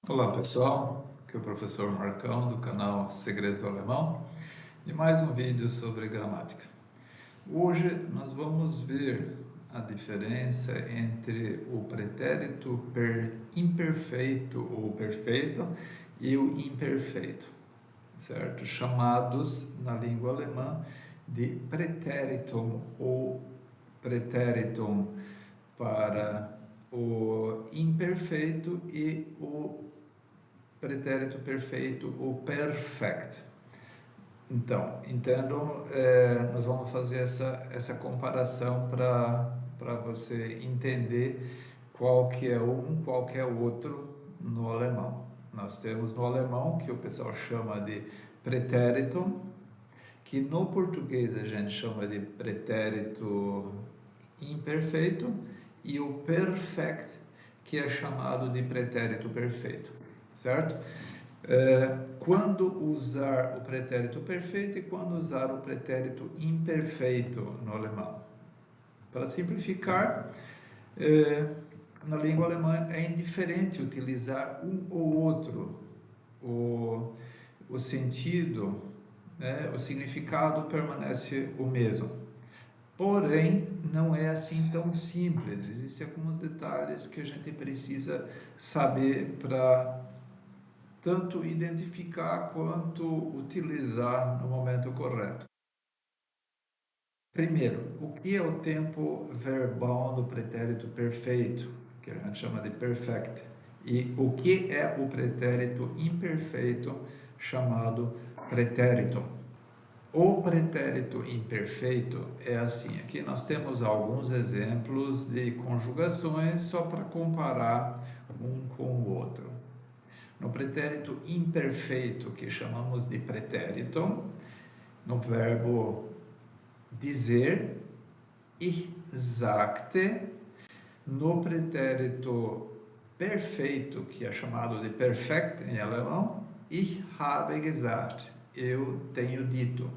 Olá pessoal, aqui é o professor Marcão do canal Segredos do Alemão e mais um vídeo sobre gramática. Hoje nós vamos ver a diferença entre o pretérito imperfeito ou perfeito e o imperfeito, certo? Chamados na língua alemã de pretéritum ou pretéritum para o imperfeito e o pretérito perfeito, o perfect. Então, entendam, nós vamos fazer essa comparação para você entender qual que é um, qual que é o outro no alemão. Nós temos no alemão, que o pessoal chama de pretérito, que no português a gente chama de pretérito imperfeito, e o perfect, que é chamado de pretérito perfeito, certo? Quando usar o pretérito perfeito e quando usar o pretérito imperfeito no alemão. Para simplificar, na língua alemã é indiferente utilizar um ou outro. O sentido, né, o significado permanece o mesmo. Porém, não é assim tão simples. Existem alguns detalhes que a gente precisa saber para tanto identificar quanto utilizar no momento correto. Primeiro, o que é o tempo verbal do pretérito perfeito, que a gente chama de perfect, e o que é o pretérito imperfeito, chamado pretérito. O pretérito imperfeito é assim, aqui nós temos alguns exemplos de conjugações só para comparar um com o outro. No pretérito imperfeito, que chamamos de pretérito, no verbo dizer, ich sagte, no pretérito perfeito, que é chamado de perfekt em alemão, ich habe gesagt, eu tenho dito.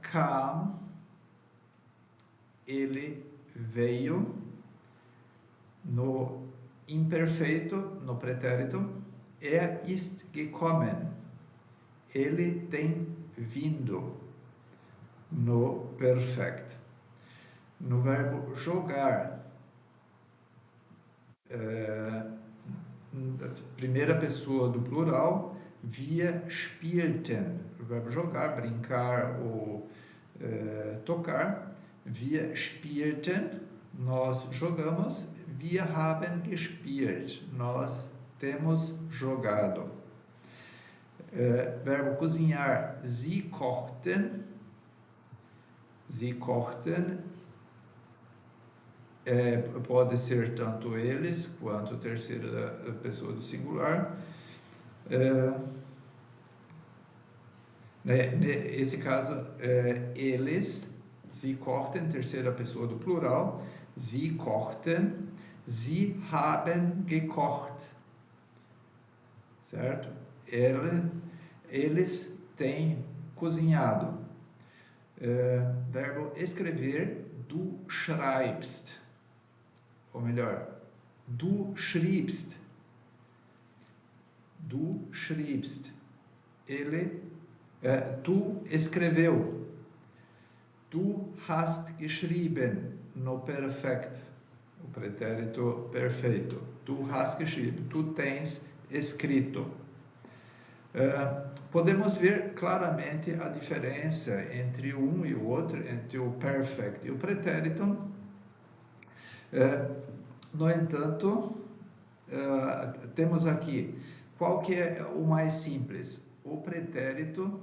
Kam, ele veio. No imperfeito, no pretérito, ist gekommen, ele tem vindo. No perfect. No verbo jogar, primeira pessoa do plural, wir spielten. O verbo jogar, brincar ou tocar. Wir spielten, nós jogamos. Wir haben gespielt, nós temos jogado. Verbo cozinhar, sie kochten. Sie kochten, pode ser tanto eles quanto a terceira pessoa do singular. Nesse caso, eles, sie kochten, terceira pessoa do plural, sie kochten, sie haben gekocht, certo? Eles têm cozinhado. Verbo escrever, du schreibst, ou melhor, du schriebst, du schriebst, tu escreveu, du hast geschrieben, no perfect, o pretérito perfeito, tu hast geschrieben, tu tens escrito. Podemos ver claramente a diferença entre um e o outro, entre o perfect e o pretérito. No entanto, temos aqui, qual que é o mais simples? O pretérito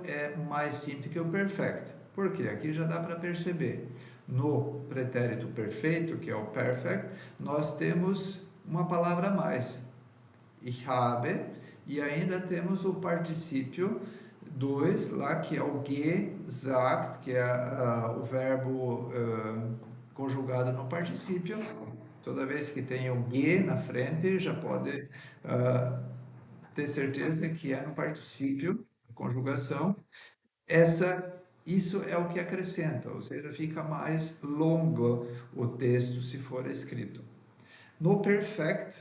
é mais simples que o perfect. Por quê? Aqui já dá para perceber. No pretérito perfeito, que é o perfect, nós temos uma palavra a mais. Ich habe, e ainda temos o particípio 2 lá, que é o gesagt, que é o verbo conjugado no particípio. Toda vez que tem o ge na frente, já pode ter certeza que é no particípio, conjugação. Essa Isso é o que acrescenta, ou seja, fica mais longo o texto se for escrito. No perfect,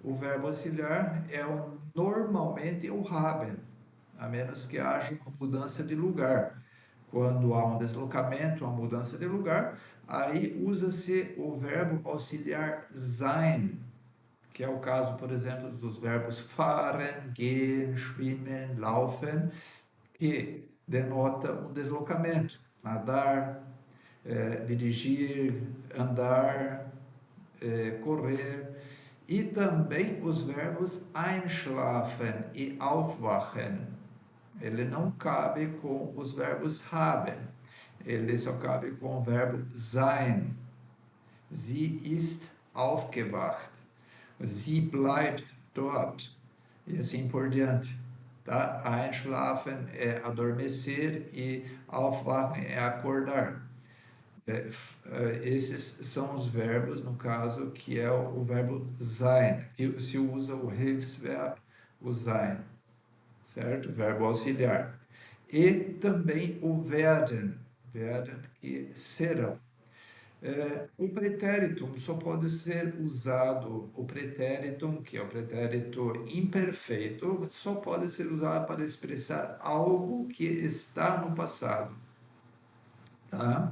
o verbo auxiliar é normalmente o haben, a menos que haja uma mudança de lugar. Quando há um deslocamento, uma mudança de lugar, aí usa-se o verbo auxiliar sein, que é o caso, por exemplo, dos verbos fahren, gehen, schwimmen, laufen, que denota um deslocamento, nadar, dirigir, andar, correr, e também os verbos einschlafen e aufwachen. Ele não cabe com os verbos haben, ele só cabe com o verbo sein. Sie ist aufgewacht, sie bleibt dort, e assim por diante. Tá? Einschlafen é adormecer e aufwachen é acordar. Esses são os verbos, no caso, que é o verbo sein, que se usa o Hilfsverb, o sein, certo? O verbo auxiliar. E também o werden, que serão. O pretérito só pode ser usado, o pretérito, que é o pretérito imperfeito, só pode ser usado para expressar algo que está no passado, tá?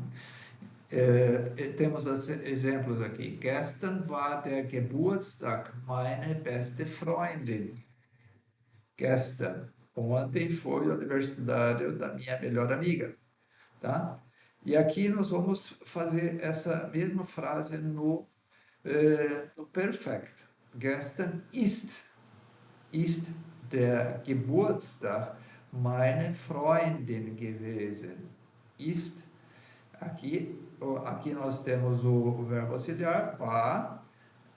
Temos exemplos aqui. Gestern war der Geburtstag meiner beste Freundin. Gestern. Ontem foi o aniversário da minha melhor amiga, tá? E aqui nós vamos fazer essa mesma frase no Perfekt. Gestern ist der Geburtstag meiner Freundin gewesen. Ist. Aqui nós temos o verbo auxiliar, war,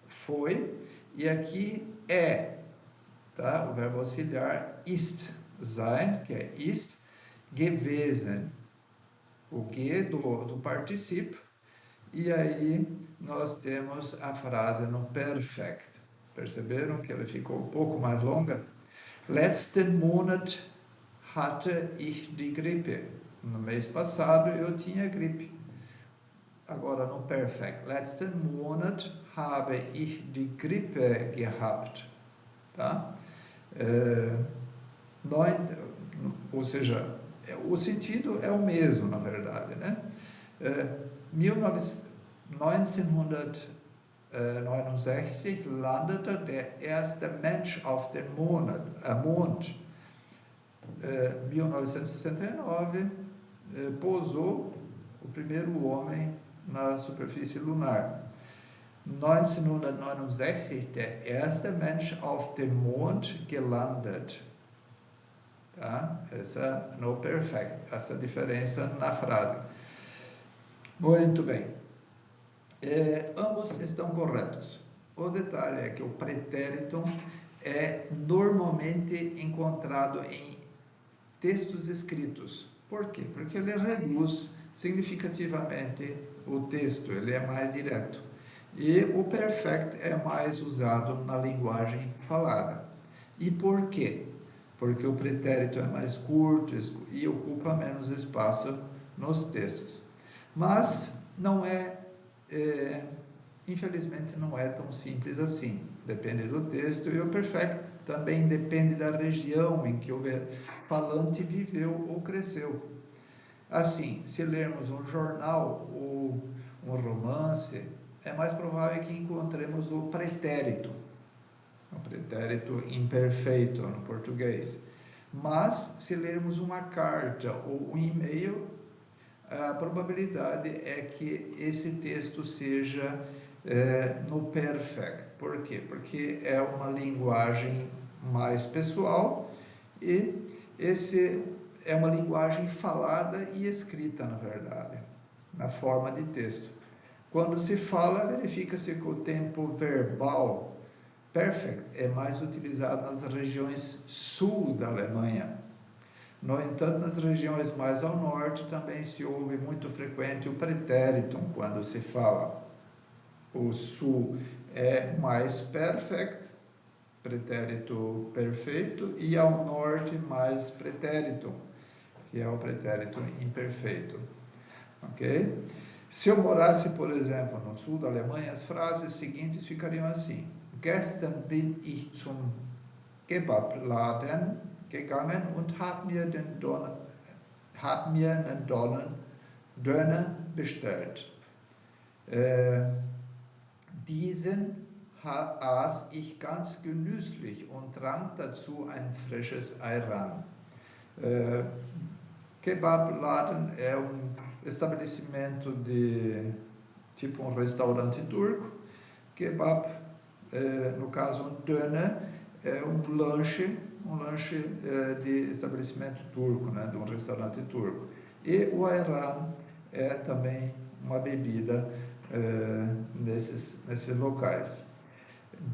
foi, e aqui é, tá? O verbo auxiliar ist, sein, que é ist, gewesen, o que do particípio, e aí nós temos a frase no perfect. Perceberam que ela ficou um pouco mais longa? Letzten Monat hatte ich die Grippe. No mês passado eu tinha gripe. Agora no Perfect. Letzten Monat habe ich die Grippe gehabt. Tá? Ou seja, o sentido é o mesmo, na verdade, né? 1969 landete der erste Mensch auf dem Mond. 1969 pousou o primeiro homem na superfície lunar. 1969 der erste Mensch auf dem Mond gelandet. Tá? Essa no perfect, essa diferença na frase. Muito bem. Ambos estão corretos. O detalhe é que o pretérito é normalmente encontrado em textos escritos. Por quê? Porque ele reduz significativamente o texto, ele é mais direto. E o perfect é mais usado na linguagem falada. E por quê? Porque o pretérito é mais curto e ocupa menos espaço nos textos. Mas não infelizmente não é tão simples assim. Depende do texto, e o perfect também depende da região em que o falante viveu ou cresceu. Assim, se lermos um jornal ou um romance, é mais provável que encontremos o pretérito imperfeito no português. Mas, se lermos uma carta ou um e-mail, a probabilidade é que esse texto seja no perfect. Por quê? Porque é uma linguagem mais pessoal e esse é uma linguagem falada e escrita, na verdade, na forma de texto. Quando se fala, verifica-se que o tempo verbal perfect é mais utilizado nas regiões sul da Alemanha. No entanto, nas regiões mais ao norte também se ouve muito frequente o pretérito quando se fala. O sul é mais perfect, pretérito perfeito, e ao norte mais pretérito, que é o pretérito imperfeito. Ok? Se eu morasse, por exemplo, no sul da Alemanha, as frases seguintes ficariam assim: Gestern bin ich zum Kebabladen gegangen und habe mir einen Döner bestellt. Diesen aß ich ganz genüsslich und trank dazu ein frisches Ayran. Kebabladen é estabelecimento de tipo um restaurante turco. Kebab, no caso um döner, é um lanche de estabelecimento turco, né, de um restaurante turco. E o ayran é também uma bebida nesses locais.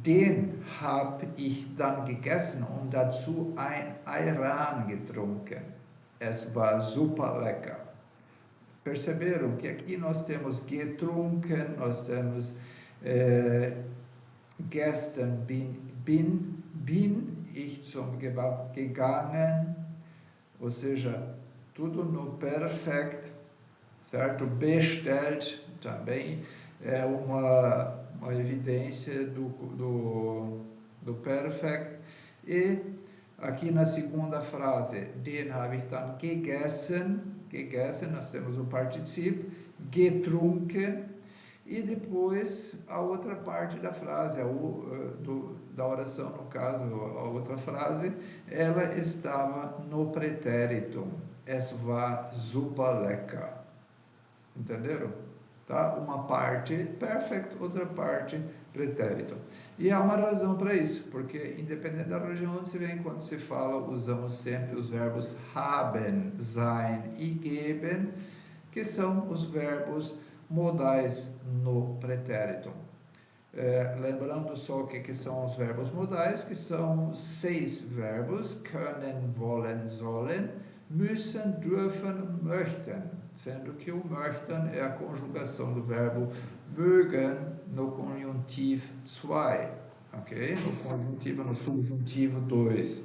Den habe ich dann gegessen und dazu ein Ayran getrunken. Es war super lecker. Perceberam que aqui nós temos getrunken, nós temos gestern bin ich zum Kebab gegangen, ou seja, tudo no perfect, certo? Bestellt também é uma evidência do perfect. E aqui na segunda frase, den habe ich dann gegessen, nós temos o particípio, getrunken, e depois a outra parte da frase, da oração, no caso, a outra frase, ela estava no pretérito, es war super lecker. Entenderam? Tá? Uma parte perfect, outra parte pretérito. E há uma razão para isso, porque independente da região onde se vem, quando se fala, usamos sempre os verbos haben, sein e geben, que são os verbos modais no pretérito. Lembrando só o que são os verbos modais, que são 6 verbos: können, wollen, sollen, müssen, dürfen, möchten, sendo que o möchten é a conjugação do verbo mögen no conjuntivo 2, ok? No subjuntivo 2.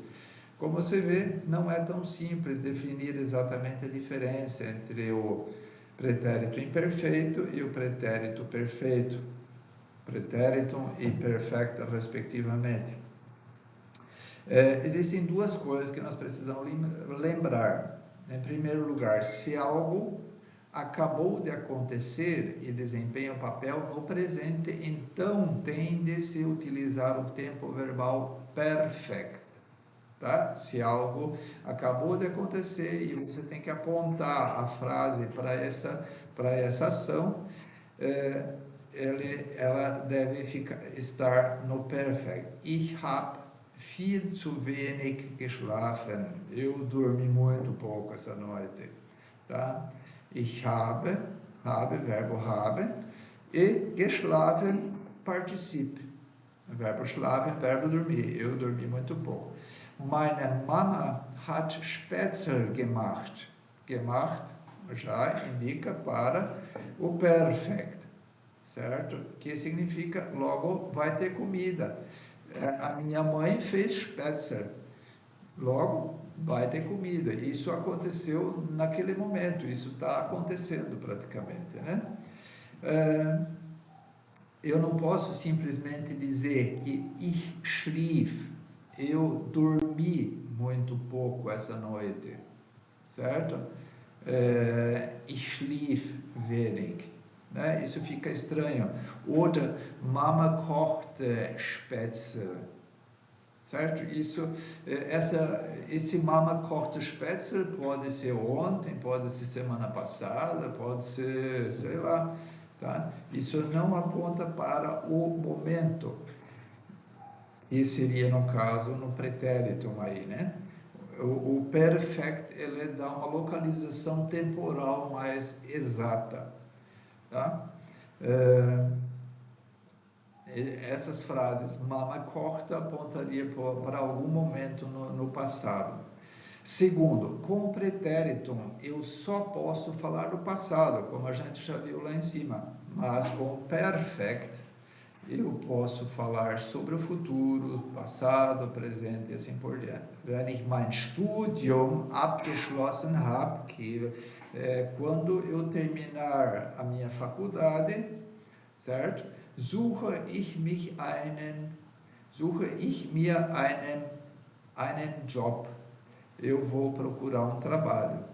Como você vê, não é tão simples definir exatamente a diferença entre o pretérito imperfeito e o pretérito perfeito, pretérito e perfecto, respectivamente. Existem duas coisas que nós precisamos lembrar. Em primeiro lugar, se algo acabou de acontecer e desempenha um papel no presente, então tem de se utilizar o tempo verbal perfect. Tá? Se algo acabou de acontecer e você tem que apontar a frase para essa ação, ela deve estar no perfect. Ich habe viel zu wenig geschlafen. Eu dormi muito pouco essa noite. Tá? Ich habe, verbo haben, e geschlafen, particípio. Verbo schlafen, verbo dormir. Eu dormi muito pouco. Meine Mama hat Spätzle gemacht. Gemacht já indica para o perfect, certo? Que significa logo vai ter comida. A minha mãe fez Spätzle. Logo vai ter comida. Isso aconteceu naquele momento. Isso está acontecendo praticamente, né? Eu não posso simplesmente dizer que ich schlief. Eu dormi muito pouco essa noite, certo? Ich schlief wenig, né? Isso fica estranho. Oder Mama kochte Spätzle, certo? Esse Mama kochte Spätzle pode ser ontem, pode ser semana passada, pode ser, sei lá, tá? Isso não aponta para o momento. E seria, no caso, no pretérito aí, né? O perfect, ele dá uma localização temporal mais exata, tá? Essas frases, mama corta, apontaria para algum momento no passado. Segundo, com o pretérito, eu só posso falar do passado, como a gente já viu lá em cima. Mas com o perfect, Eu posso falar sobre o futuro, passado, presente e assim por diante. Wenn ich mein Studium abgeschlossen habe, que quando eu terminar a minha faculdade, certo? Suche ich mir einen Job. Eu vou procurar um trabalho.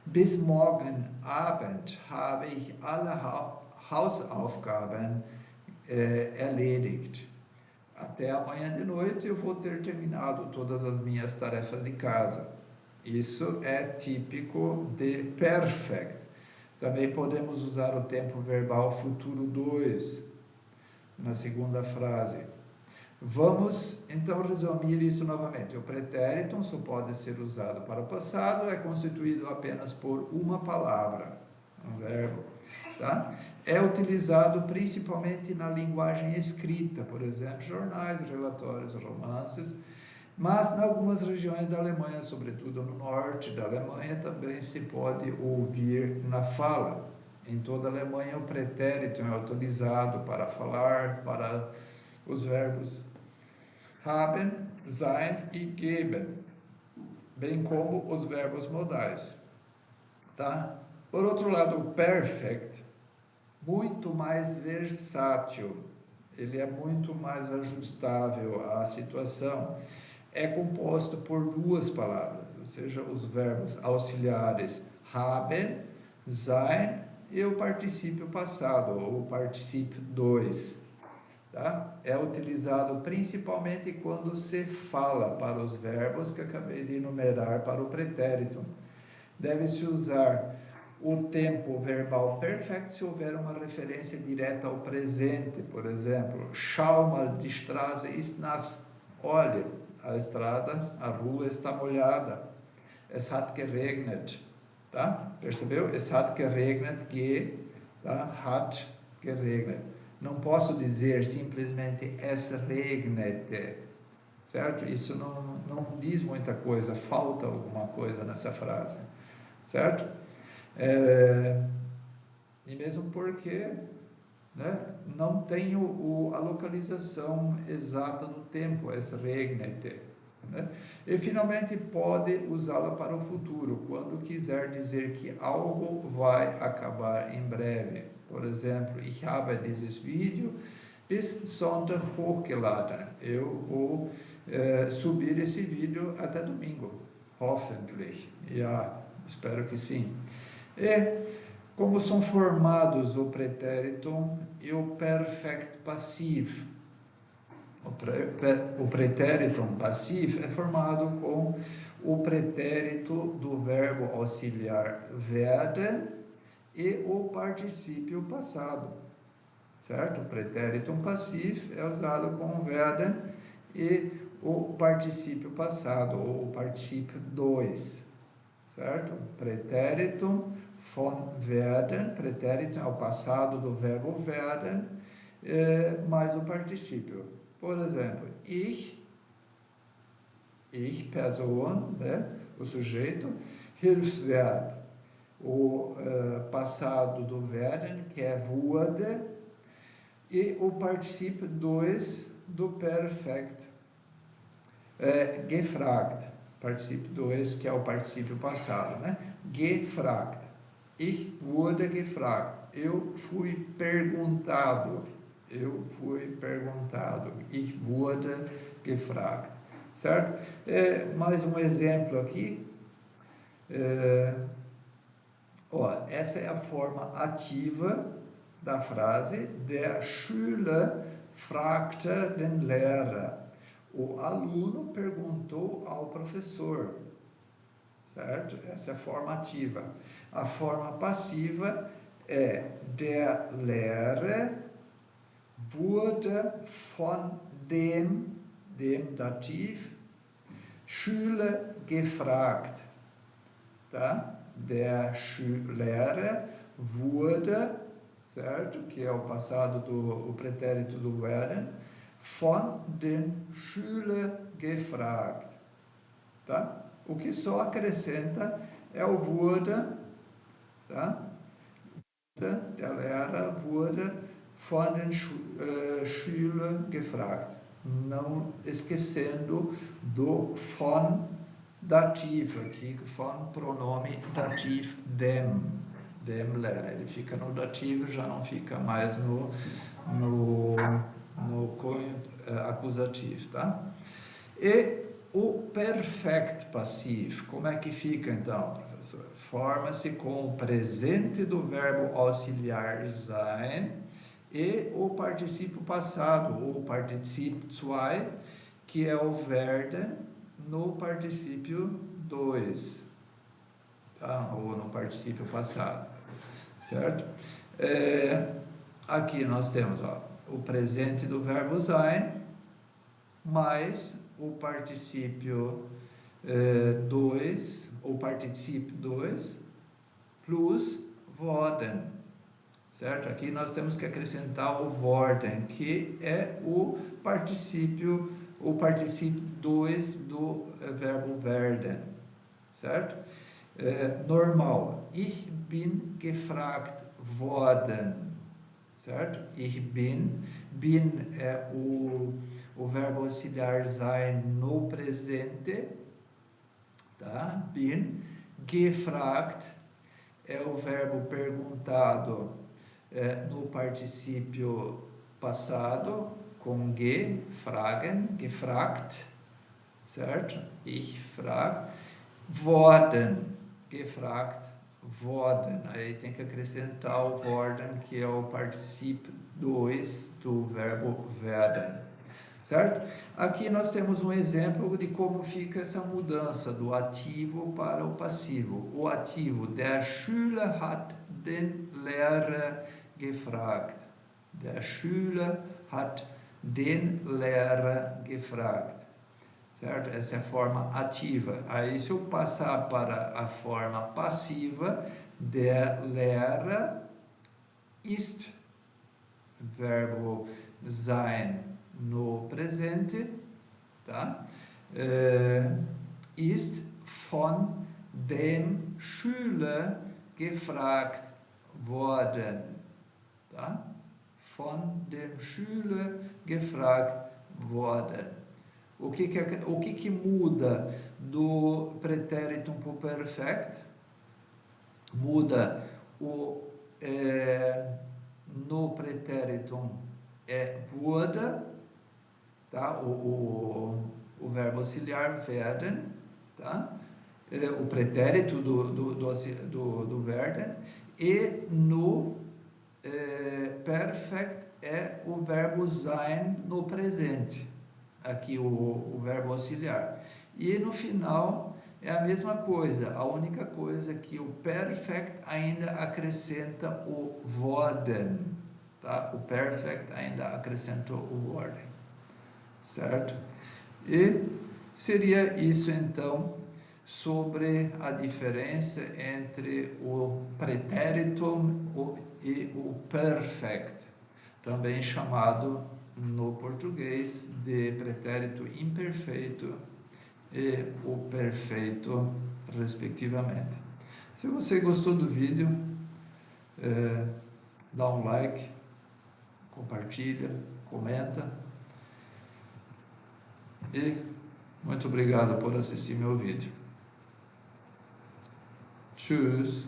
Bis morgen Abend habe ich alle Hausaufgaben erledigt. Até amanhã de noite eu vou ter terminado todas as minhas tarefas de casa. Isso é típico de perfect. Também podemos usar o tempo verbal futuro 2 na segunda frase. Vamos então resumir isso novamente. O pretérito só pode ser usado para o passado, é constituído apenas por uma palavra, um verbo. Tá? É utilizado principalmente na linguagem escrita, por exemplo, jornais, relatórios, romances, mas em algumas regiões da Alemanha, sobretudo no norte da Alemanha, também se pode ouvir na fala. Em toda a Alemanha, o pretérito é utilizado para falar, para os verbos haben, sein e geben, bem como os verbos modais. Tá? Por outro lado, o perfect, muito mais versátil, ele é muito mais ajustável à situação, é composto por duas palavras, ou seja, os verbos auxiliares haben, sein e o particípio passado, ou o particípio 2. Tá? É utilizado principalmente quando se fala para os verbos que acabei de enumerar para o pretérito. Deve-se usar o tempo verbal perfect se houver uma referência direta ao presente. Por exemplo, schau mal, die Straße ist nass. Olhe, a estrada, a rua está molhada. Es hat geregnet. Tá? Percebeu? Es hat geregnet, tá? Hat geregnet. Não posso dizer simplesmente es regnet, certo? Isso não diz muita coisa, falta alguma coisa nessa frase, certo? E mesmo porque, né, não tem a localização exata do tempo, es regnet. Né? E finalmente pode usá-la para o futuro, quando quiser dizer que algo vai acabar em breve. Por exemplo, ich habe dieses Video bis Sonntag hochgeladen. Eu vou subir esse vídeo até domingo. Hoffentlich. Ja, espero que sim. E como são formados o pretérito e o perfect passivo? O pretérito passivo é formado com o pretérito do verbo auxiliar werden e o particípio passado, certo? O pretérito passivo é usado com werden e o particípio passado, ou o particípio 2, certo? Pretérito von werden, pretérito é o passado do verbo werden, mais o particípio. Por exemplo, ich, Person, né? O sujeito, Hilfsverb, o passado do werden, que é wurde, e o particípio 2 do perfect, gefragt, particípio 2, que é o particípio passado, né? Gefragt, ich wurde gefragt, eu fui perguntado, ich wurde gefragt, certo? Mais um exemplo aqui. Essa é a forma ativa da frase, der Schüler fragte den Lehrer. O aluno perguntou ao professor, certo? Essa é a forma ativa. A forma passiva é der Lehrer wurde von dem Dativ, Schüler gefragt. Tá? Der Lehrer wurde, certo? Que é o passado o pretérito do werden, von den Schüler gefragt. Tá? O que só acrescenta é o wurde, tá? Der Lehrer wurde von den Schüler gefragt. Não esquecendo do von dativo aqui, von pronome dativo dem Lehrer. Ele fica no dativo, já não fica mais no cunho acusativo, tá? E o perfect passivo, como é que fica então, professor? Forma-se com o presente do verbo auxiliar sein e o particípio passado, ou particípio zwei, que é o werden no particípio 2, tá? Ou no particípio passado, certo? Aqui nós temos o presente do verbo sein, mais o particípio 2, o particípio 2, plus worden, certo? Aqui nós temos que acrescentar o worden, que é o particípio 2 do verbo werden, certo? Normal, ich bin gefragt worden, certo? Ich bin é o verbo auxiliar sein no presente, tá? Bin. Gefragt é o verbo perguntado no particípio passado, com ge, fragen, gefragt, certo? Ich frag. Worden, gefragt, worden. Aí tem que acrescentar o worden, que é o particípio 2 do verbo werden, certo? Aqui nós temos um exemplo de como fica essa mudança do ativo para o passivo. O ativo, der Schüler hat den Lehrer gefragt. Der Schüler hat den Lehrer gefragt. Certo? Essa é a forma ativa. Aí, se eu passar para a forma passiva, der Lehrer ist, verbo sein no presente, tá? Ist von dem Schüler gefragt worden, tá? Von dem Schüler gefragt worden. O que muda do pretérito para o perfect? Muda no pretérito wurde, tá? O verbo auxiliar werden, tá? O pretérito do werden, e no perfect é o verbo sein no presente, aqui o verbo auxiliar. E no final é a mesma coisa, a única coisa que o perfect ainda acrescenta o worden, tá? O perfect ainda acrescenta o worden, certo? E seria isso então sobre a diferença entre o pretérito e o perfect, também chamado no português de pretérito imperfeito e o perfeito, respectivamente. Se você gostou do vídeo, dá um like, compartilha, comenta e muito obrigado por assistir meu vídeo. Tschüss.